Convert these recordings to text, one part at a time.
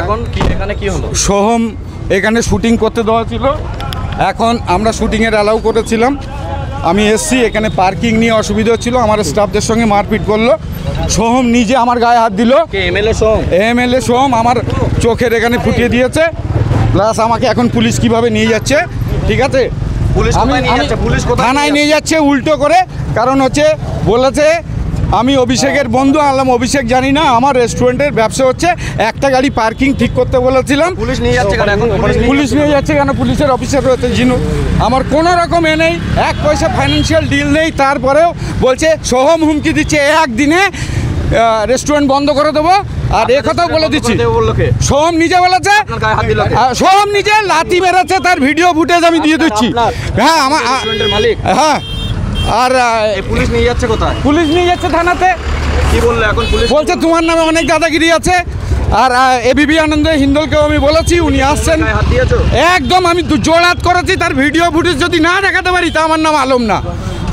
এখন কি এখানে কি হলো? সোহম এখানে শুটিং করতে দেওয়া ছিল, এখন আমরা শুটিংয়ের অ্যালাউ করেছিলাম। আমি এসছি, এখানে পার্কিং নিয়ে অসুবিধা হচ্ছিল, আমার স্টাফদের সঙ্গে মারপিট করলো। সোহম নিজে আমার গায়ে হাত দিল। এমএলএ সোহম আমার চোখের এখানে ফুটিয়ে দিয়েছে, প্লাস আমাকে এখন পুলিশ কিভাবে নিয়ে যাচ্ছে, ঠিক আছে, থানায় নিয়ে যাচ্ছে উল্টো করে। কারণ হচ্ছে বলেছে আমি অভিষেকের বন্ধু, আনলাম অভিষেক জানি না, আমার রেস্টুরেন্টের ব্যবসা হচ্ছে, একটা গাড়ি পার্কিং ঠিক করতে বলেছিলাম। পুলিশ নিয়ে যাচ্ছে কেন? পুলিশ নিয়ে যাচ্ছে কেন? পুলিশের অফিসার রয়েছে জিনু, আমার কোনো রকম নেই, এক পয়সা ফাইন্যান্সিয়াল ডিল নেই, তারপরেও বলছে সোহম হুমকি দিচ্ছে একদিনে রেস্টুরেন্ট বন্ধ করে দেবো। আর এ কথাও বলে দিচ্ছি, সোহম নিজে বলেছে, সোহম নিজে লাথি মেরেছে, তার ভিডিও ফুটেজ আমি দিয়ে দিচ্ছি। হ্যাঁ আমার হ্যাঁ। আর পুলিশ নিয়ে যাচ্ছে কোথায়? পুলিশ নিয়ে যাচ্ছে থানাতে। কি বললো এখন পুলিশ? বলছে তোমার নামে অনেক দাদাগিরি আছে। আর এবিপি আনন্দ হিন্দলকেও আমি বলেছি, উনি আসছেন। একদম আমি জোড়াত করেছি, তার ভিডিও ফুটেজ যদি না দেখাতে পারি তা আমার নাম আলম না।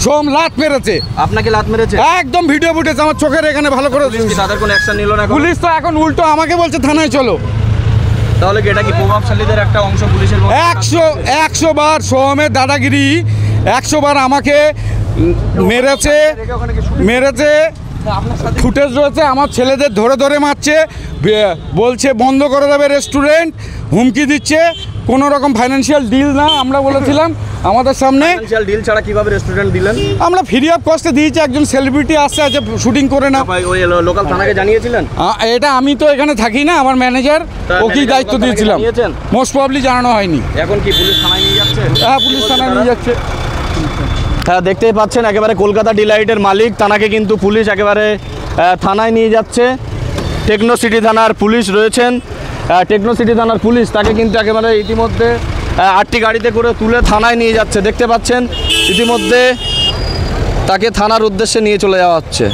সোম লাত মেরেছে। আপনাকে লাত মেরেছে? একদম ভিডিও ফুটেজ আমার চোখের এখানে ভালো করে। তাদের কোনো অ্যাকশন নিল না? পুলিশ তো এখন উল্টো আমাকে বলছে থানায় চলো। তাহলে কি এটা কি প্রভাবশালীদের একটা অংশ পুলিশের? 100 বার সোহমের দাদাগিরি, 100 বার আমাকে মেরেছে। ফুটেজ রয়েছে, আমার ছেলেদের ধরে ধরে মারছে, বলছে বন্ধ করে দেবে রেস্টুরেন্ট, হুমকি দিচ্ছে। কোনো রকম ফাইন্যান্সিয়াল ডিল না, আমরা বলেছিলাম আমাদের সামনে। ফাইন্যান্সিয়াল ডিল ছাড়া কিভাবে রেস্টুরেন্ট দিলেন? আমরা ফ্রি অফ কস্টে দিয়েছি, একজন সেলিব্রিটি আসছে, আছে শুটিং করে না। ওই লোকাল থানাকে জানিয়েছিলেন? এটা আমি তো এখানে থাকি না, আমার ম্যানেজার, ওকেই দায়িত্ব দিয়েছিলাম। মোস্ট প্রবাবলি জানানো হয়নি। এখন কি পুলিশ থানায় নিয়ে যাচ্ছে? হ্যাঁ, পুলিশ থানায় নিয়ে যাচ্ছে। হ্যাঁ, দেখতেই পাচ্ছেন একেবারে কলকাতা ডিলাইটের মালিক, তানাকে কিন্তু পুলিশ একেবারে থানায় নিয়ে যাচ্ছে। টেকনো সিটি থানার পুলিশ রয়েছেন, টেকনো সিটি থানার পুলিশ তাকে কিন্তু একেবারে ইতিমধ্যে 8টি গাড়িতে করে তুলে থানায় নিয়ে যাচ্ছে। দেখতে পাচ্ছেন ইতিমধ্যে তাকে থানার উদ্দেশ্যে নিয়ে চলে যাওয়া হচ্ছে।